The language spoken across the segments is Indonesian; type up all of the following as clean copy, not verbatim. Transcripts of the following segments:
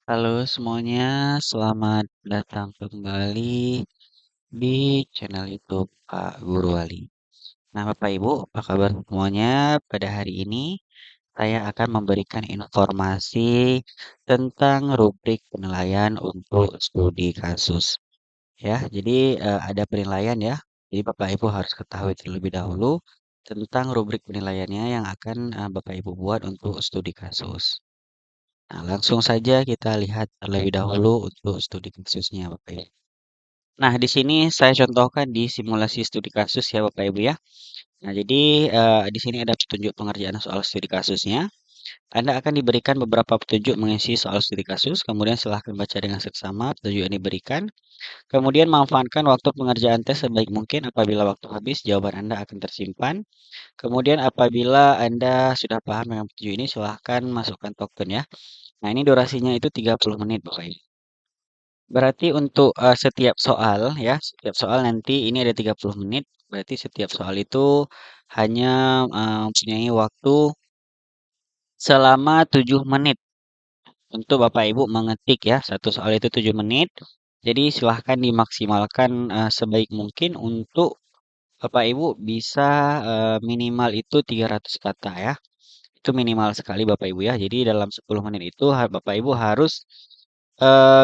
Halo semuanya, selamat datang kembali di channel YouTube Pak Guru Wali. Nah, Bapak Ibu, apa kabar semuanya? Pada hari ini saya akan memberikan informasi tentang rubrik penilaian untuk studi kasus. Ya, jadi ada penilaian ya. Jadi Bapak Ibu harus ketahui terlebih dahulu tentang rubrik penilaiannya yang akan Bapak Ibu buat untuk studi kasus. Nah, langsung saja kita lihat terlebih dahulu untuk studi kasusnya, Bapak Ibu. Nah, di sini saya contohkan di simulasi studi kasus ya, Bapak Ibu ya. Nah, jadi di sini ada petunjuk pengerjaan soal studi kasusnya. Anda akan diberikan beberapa petunjuk mengisi soal studi kasus, kemudian silahkan baca dengan seksama petunjuk yang diberikan. Kemudian manfaatkan waktu pengerjaan tes sebaik mungkin. Apabila waktu habis, jawaban Anda akan tersimpan. Kemudian apabila Anda sudah paham dengan petunjuk ini, silahkan masukkan token ya. Nah, ini durasinya itu 30 menit, Bapak Ibu. Berarti untuk setiap soal ya, setiap soal nanti ini ada 30 menit, berarti setiap soal itu hanya mempunyai waktu selama 7 menit untuk Bapak Ibu mengetik ya. Satu soal itu 7 menit. Jadi silahkan dimaksimalkan sebaik mungkin untuk Bapak Ibu bisa minimal itu 300 kata ya. Itu minimal sekali Bapak Ibu ya. Jadi dalam 10 menit itu Bapak Ibu harus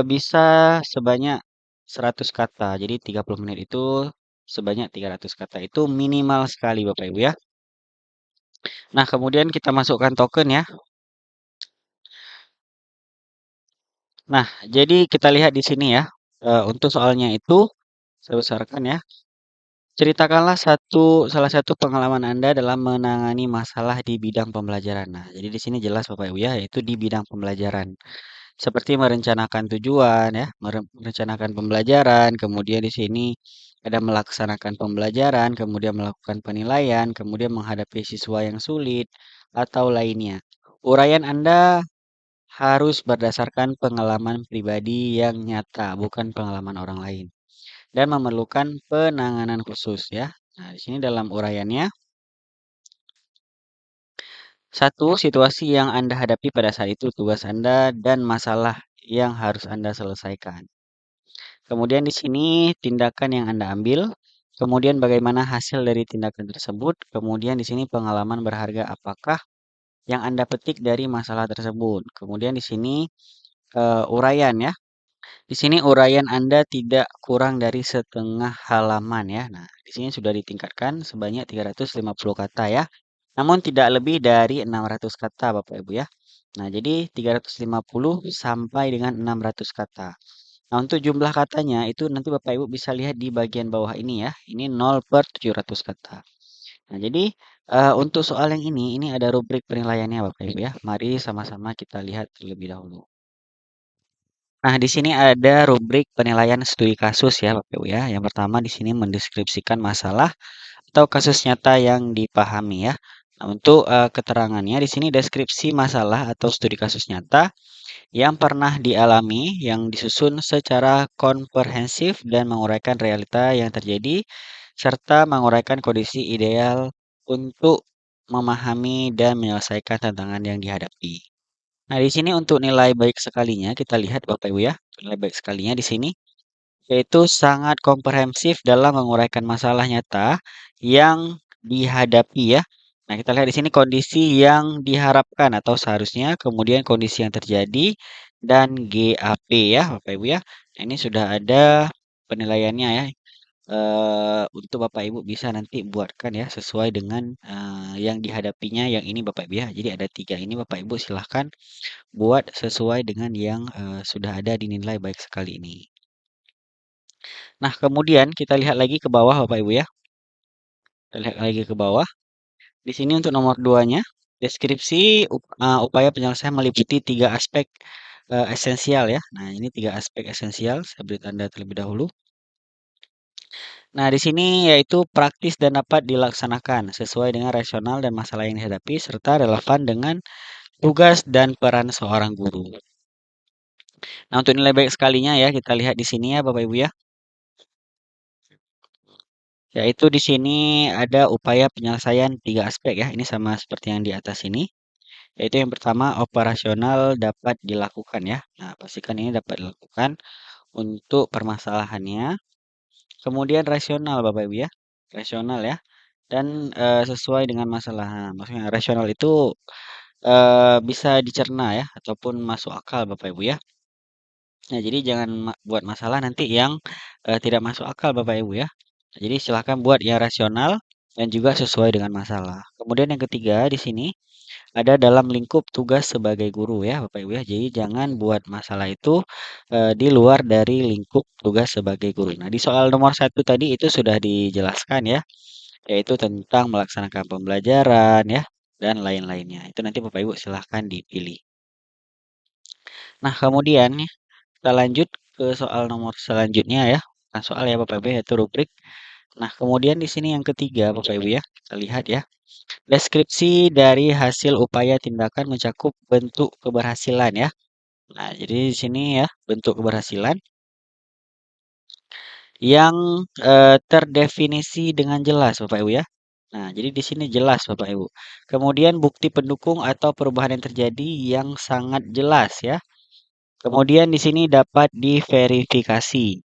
bisa sebanyak 100 kata. Jadi 30 menit itu sebanyak 300 kata. Itu minimal sekali Bapak Ibu ya. Nah, kemudian kita masukkan token ya. Nah, jadi kita lihat di sini ya. Untuk soalnya itu saya besarkan ya. Ceritakanlah salah satu pengalaman Anda dalam menangani masalah di bidang pembelajaran. Nah, jadi di sini jelas Bapak Ibu ya, yaitu di bidang pembelajaran. Seperti merencanakan tujuan ya, merencanakan pembelajaran, kemudian di sini ada melaksanakan pembelajaran, kemudian melakukan penilaian, kemudian menghadapi siswa yang sulit atau lainnya. Uraian Anda harus berdasarkan pengalaman pribadi yang nyata, bukan pengalaman orang lain, dan memerlukan penanganan khusus ya. Nah, di sini dalam uraiannya, satu, situasi yang Anda hadapi pada saat itu, tugas Anda, dan masalah yang harus Anda selesaikan. Kemudian di sini tindakan yang Anda ambil, kemudian bagaimana hasil dari tindakan tersebut, kemudian di sini pengalaman berharga apakah yang Anda petik dari masalah tersebut. Kemudian di sini uraian ya. Di sini uraian Anda tidak kurang dari setengah halaman ya. Nah, di sini sudah ditingkatkan sebanyak 350 kata ya. Namun tidak lebih dari 600 kata Bapak Ibu ya. Nah, jadi 350 sampai dengan 600 kata. Nah, untuk jumlah katanya itu nanti Bapak Ibu bisa lihat di bagian bawah ini ya. Ini 0/700 kata. Nah, jadi untuk soal yang ini ada rubrik penilaiannya Bapak Ibu ya. Mari sama-sama kita lihat terlebih dahulu. Nah, di sini ada rubrik penilaian studi kasus ya Bapak Ibu ya. Yang pertama di sini mendeskripsikan masalah atau kasus nyata yang dipahami ya. Nah, untuk keterangannya di sini deskripsi masalah atau studi kasus nyata yang pernah dialami, yang disusun secara komprehensif dan menguraikan realita yang terjadi, serta menguraikan kondisi ideal untuk memahami dan menyelesaikan tantangan yang dihadapi. Nah, di sini untuk nilai baik sekalinya, kita lihat Bapak Ibu ya, nilai baik sekalinya di sini, yaitu sangat komprehensif dalam menguraikan masalah nyata yang dihadapi ya. Nah, kita lihat di sini kondisi yang diharapkan atau seharusnya, kemudian kondisi yang terjadi, dan GAP ya, Bapak Ibu ya. Nah, ini sudah ada penilaiannya ya. Untuk Bapak Ibu bisa nanti buatkan ya sesuai dengan yang dihadapinya yang ini Bapak Ibu ya. Jadi ada tiga ini Bapak Ibu silahkan buat sesuai dengan yang sudah ada dinilai baik sekali ini. Nah, kemudian kita lihat lagi ke bawah Bapak Ibu ya. Kita lihat lagi ke bawah. Di sini untuk nomor duanya, deskripsi upaya penyelesaian meliputi tiga aspek esensial ya. Nah, ini tiga aspek esensial. Saya beri tanda terlebih dahulu. Nah, di sini yaitu praktis dan dapat dilaksanakan sesuai dengan rasional dan masalah yang dihadapi serta relevan dengan tugas dan peran seorang guru. Nah, untuk nilai baik sekalinya ya, kita lihat di sini ya Bapak Ibu ya. Yaitu di sini ada upaya penyelesaian tiga aspek ya. Ini sama seperti yang di atas ini. Yaitu yang pertama operasional dapat dilakukan ya. Nah, pastikan ini dapat dilakukan untuk permasalahannya. Kemudian rasional Bapak Ibu ya. Rasional ya. Dan sesuai dengan masalah. Nah, maksudnya rasional itu bisa dicerna ya ataupun masuk akal Bapak Ibu ya. Nah, jadi jangan buat masalah nanti yang tidak masuk akal Bapak Ibu ya. Nah, jadi silahkan buat yang rasional dan juga sesuai dengan masalah. Kemudian yang ketiga di sini ada dalam lingkup tugas sebagai guru ya Bapak Ibu ya. Jadi jangan buat masalah itu di luar dari lingkup tugas sebagai guru. Nah, di soal nomor satu tadi itu sudah dijelaskan ya, yaitu tentang melaksanakan pembelajaran ya dan lain-lainnya. Itu nanti Bapak Ibu silahkan dipilih. Nah, kemudian ya, kita lanjut ke soal nomor selanjutnya ya. Nah, soal ya Bapak Ibu yaitu rubrik. Nah, kemudian di sini yang ketiga Bapak Ibu ya, kita lihat ya. Deskripsi dari hasil upaya tindakan mencakup bentuk keberhasilan ya. Nah, jadi di sini ya bentuk keberhasilan yang terdefinisi dengan jelas Bapak Ibu ya. Nah, jadi di sini jelas Bapak Ibu. Kemudian bukti pendukung atau perubahan yang terjadi yang sangat jelas ya. Kemudian di sini dapat diverifikasi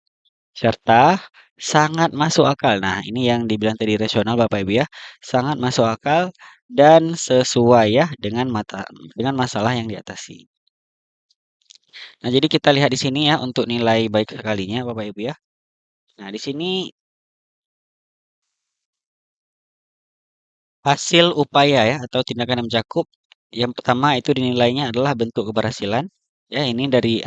serta sangat masuk akal. Nah, ini yang dibilang tadi rasional Bapak Ibu ya. Sangat masuk akal dan sesuai ya dengan masalah yang diatasi. Nah, jadi kita lihat di sini ya untuk nilai baik sekalinya Bapak Ibu ya. Nah, di sini hasil upaya ya atau tindakan yang mencakup yang pertama itu dinilainya adalah bentuk keberhasilan. Ya, ini dari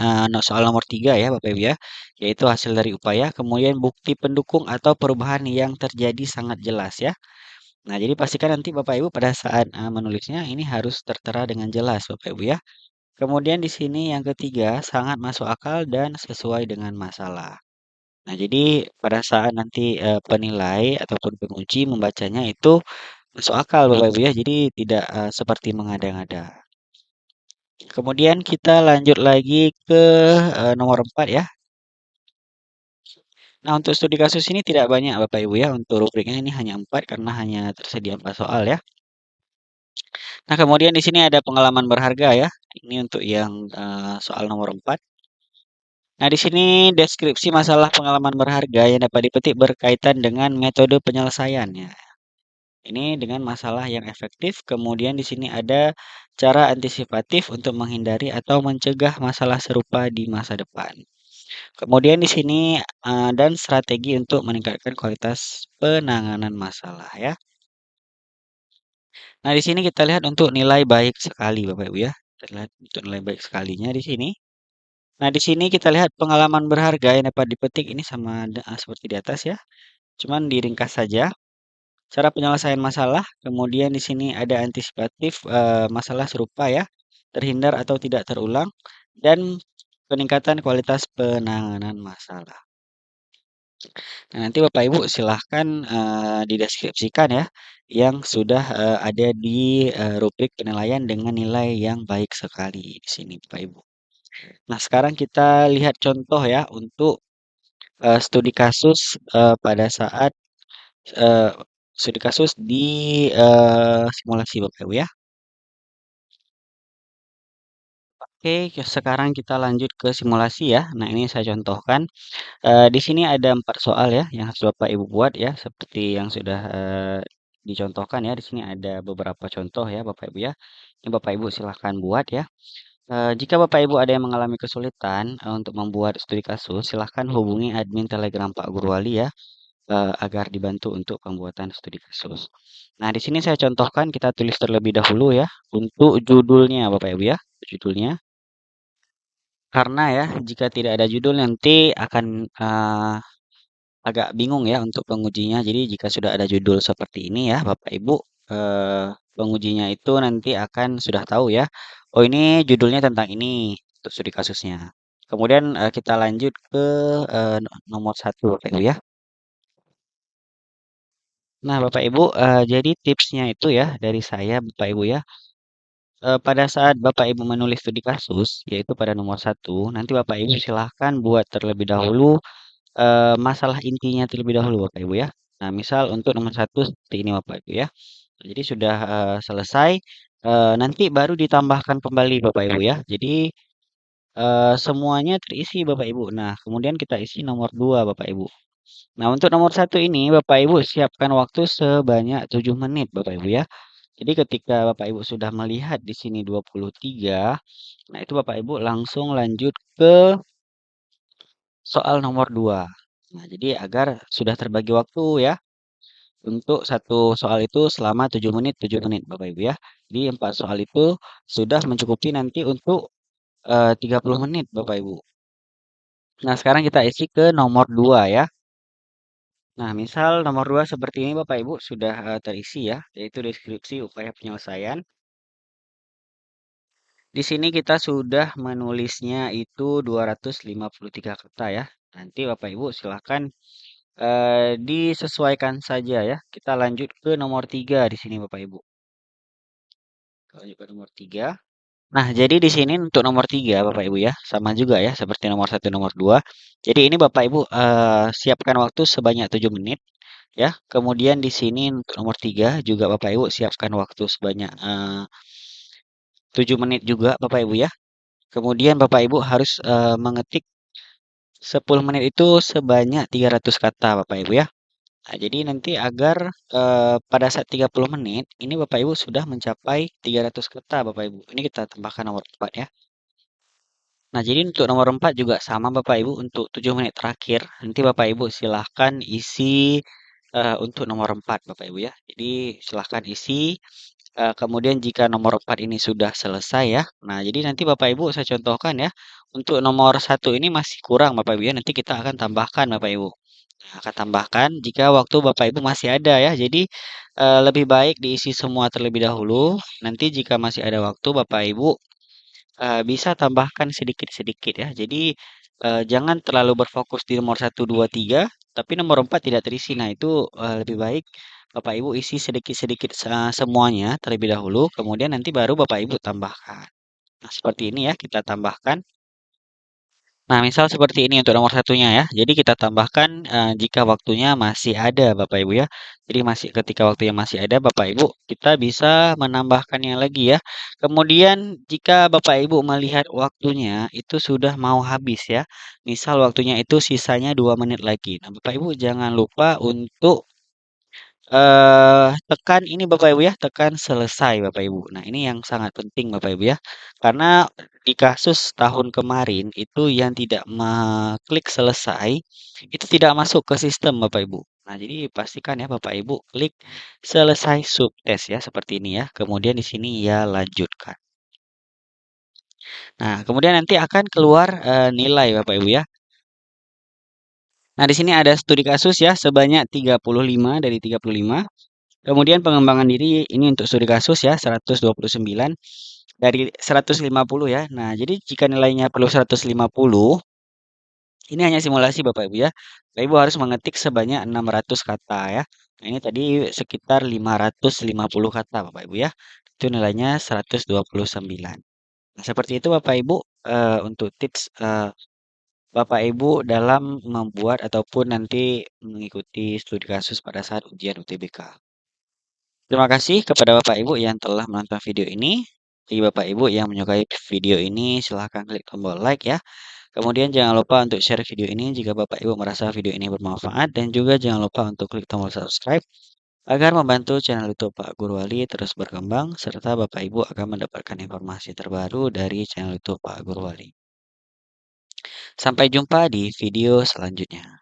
soal nomor 3 ya Bapak Ibu ya, yaitu hasil dari upaya, kemudian bukti pendukung atau perubahan yang terjadi sangat jelas ya. Nah, jadi pastikan nanti Bapak Ibu pada saat menulisnya ini harus tertera dengan jelas Bapak Ibu ya. Kemudian di sini yang ketiga sangat masuk akal dan sesuai dengan masalah. Nah, jadi pada saat nanti penilai ataupun penguji membacanya itu masuk akal Bapak Ibu ya, jadi tidak seperti mengada-ngada. Kemudian kita lanjut lagi ke nomor 4 ya. Nah, untuk studi kasus ini tidak banyak Bapak Ibu ya, untuk rubriknya ini hanya 4 karena hanya tersedia 4 soal ya. Nah, kemudian di sini ada pengalaman berharga ya. Ini untuk yang soal nomor 4. Nah, di sini deskripsi masalah pengalaman berharga yang dapat dipetik berkaitan dengan metode penyelesaiannya. Ini dengan masalah yang efektif. Kemudian di sini ada cara antisipatif untuk menghindari atau mencegah masalah serupa di masa depan. Kemudian di sini dan strategi untuk meningkatkan kualitas penanganan masalah ya. Nah, di sini kita lihat untuk nilai baik sekali Bapak Ibu ya. Kita lihat untuk nilai baik sekalinya di sini. Nah, di sini kita lihat pengalaman berharga yang dapat dipetik ini sama seperti di atas ya. Cuman diringkas saja. Cara penyelesaian masalah, kemudian di sini ada antisipatif masalah serupa ya, terhindar atau tidak terulang, dan peningkatan kualitas penanganan masalah. Nah, nanti Bapak Ibu silahkan dideskripsikan ya, yang sudah ada di rubrik penilaian dengan nilai yang baik sekali di sini Bapak Ibu. Nah, sekarang kita lihat contoh ya untuk studi kasus pada saat eh, studi kasus di simulasi Bapak Ibu ya. Oke, sekarang kita lanjut ke simulasi ya. Nah, ini saya contohkan. Di sini ada 4 soal ya yang harus Bapak Ibu buat ya, seperti yang sudah dicontohkan ya. Di sini ada beberapa contoh ya Bapak Ibu ya. Ini Bapak Ibu silahkan buat ya. Jika Bapak Ibu ada yang mengalami kesulitan untuk membuat studi kasus, silahkan hubungi admin Telegram Pak Guru Wali ya, agar dibantu untuk pembuatan studi kasus. Nah, di sini saya contohkan kita tulis terlebih dahulu ya untuk judulnya Bapak Ibu ya, judulnya. Karena ya jika tidak ada judul nanti akan agak bingung ya untuk pengujinya. Jadi jika sudah ada judul seperti ini ya Bapak Ibu, pengujinya itu nanti akan sudah tahu ya. Oh ini judulnya tentang ini untuk studi kasusnya. Kemudian kita lanjut ke nomor satu Bapak Ibu ya. Nah Bapak Ibu, jadi tipsnya itu ya dari saya Bapak Ibu ya. Pada saat Bapak Ibu menulis studi kasus, yaitu pada nomor satu, nanti Bapak Ibu silahkan buat terlebih dahulu masalah intinya terlebih dahulu Bapak Ibu ya. Nah, misal untuk nomor satu seperti ini Bapak Ibu ya. Jadi sudah selesai, nanti baru ditambahkan kembali Bapak Ibu ya. Jadi semuanya terisi Bapak Ibu. Nah, kemudian kita isi nomor 2 Bapak Ibu. Nah, untuk nomor satu ini Bapak Ibu siapkan waktu sebanyak 7 menit Bapak Ibu ya. Jadi ketika Bapak Ibu sudah melihat di sini 23, nah itu Bapak Ibu langsung lanjut ke soal nomor 2. Nah, jadi agar sudah terbagi waktu ya. Untuk satu soal itu selama 7 menit Bapak Ibu ya. Jadi 4 soal itu sudah mencukupi nanti untuk 30 menit Bapak Ibu. Nah, sekarang kita isi ke nomor 2 ya. Nah, misal nomor 2 seperti ini Bapak Ibu sudah terisi ya, yaitu deskripsi upaya penyelesaian. Di sini kita sudah menulisnya itu 253 kata ya. Nanti Bapak Ibu silahkan disesuaikan saja ya. Kita lanjut ke nomor 3 di sini Bapak Ibu. Lanjut ke nomor 3. Nah, jadi di sini untuk nomor 3 Bapak Ibu ya, sama juga ya seperti nomor satu nomor 2. Jadi ini Bapak Ibu siapkan waktu sebanyak 7 menit ya. Kemudian di sini untuk nomor 3 juga Bapak Ibu siapkan waktu sebanyak 7 menit juga Bapak Ibu ya. Kemudian Bapak Ibu harus mengetik 10 menit itu sebanyak 300 kata Bapak Ibu ya. Nah, jadi nanti agar pada saat 30 menit ini Bapak Ibu sudah mencapai 300 kata Bapak Ibu. Ini kita tambahkan nomor 4 ya. Nah, jadi untuk nomor 4 juga sama Bapak Ibu untuk 7 menit terakhir. Nanti Bapak Ibu silahkan isi untuk nomor 4 Bapak Ibu ya. Jadi silahkan isi. Kemudian jika nomor 4 ini sudah selesai ya. Nah, jadi nanti Bapak Ibu saya contohkan ya. Untuk nomor satu ini masih kurang Bapak Ibu ya. Nanti kita akan tambahkan Bapak Ibu. Nah, akan tambahkan jika waktu Bapak Ibu masih ada ya. Jadi lebih baik diisi semua terlebih dahulu. Nanti jika masih ada waktu Bapak Ibu bisa tambahkan sedikit-sedikit ya. Jadi jangan terlalu berfokus di nomor satu 2 3 tapi nomor 4 tidak terisi. Nah, itu lebih baik Bapak Ibu isi sedikit-sedikit semuanya terlebih dahulu, kemudian nanti baru Bapak Ibu tambahkan. Nah, seperti ini ya kita tambahkan. Nah, misal seperti ini untuk nomor satunya ya. Jadi kita tambahkan jika waktunya masih ada Bapak Ibu ya. Jadi masih ketika waktunya masih ada Bapak Ibu, kita bisa menambahkannya lagi ya. Kemudian jika Bapak Ibu melihat waktunya itu sudah mau habis ya. Misal waktunya itu sisanya 2 menit lagi. Nah, Bapak Ibu jangan lupa untuk tekan ini Bapak Ibu ya, tekan selesai Bapak Ibu. Nah, ini yang sangat penting Bapak Ibu ya. Karena di kasus tahun kemarin itu yang tidak mengklik selesai, itu tidak masuk ke sistem Bapak Ibu. Nah, jadi pastikan ya Bapak Ibu klik selesai subtes ya, seperti ini ya. Kemudian di sini ya lanjutkan. Nah, kemudian nanti akan keluar nilai Bapak Ibu ya. Nah, di sini ada studi kasus ya sebanyak 35 dari 35. Kemudian pengembangan diri ini untuk studi kasus ya 129 dari 150 ya. Nah, jadi jika nilainya perlu 150, ini hanya simulasi Bapak Ibu ya. Bapak Ibu harus mengetik sebanyak 600 kata ya. Nah, ini tadi sekitar 550 kata Bapak Ibu ya. Itu nilainya 129. Nah, seperti itu Bapak Ibu untuk tips Bapak Ibu dalam membuat ataupun nanti mengikuti studi kasus pada saat ujian UTBK. Terima kasih kepada Bapak Ibu yang telah menonton video ini. Bagi Bapak Ibu yang menyukai video ini, silahkan klik tombol like ya. Kemudian jangan lupa untuk share video ini jika Bapak Ibu merasa video ini bermanfaat. Dan juga jangan lupa untuk klik tombol subscribe agar membantu channel YouTube Pak Guru Wali terus berkembang. Serta Bapak Ibu akan mendapatkan informasi terbaru dari channel YouTube Pak Guru Wali. Sampai jumpa di video selanjutnya.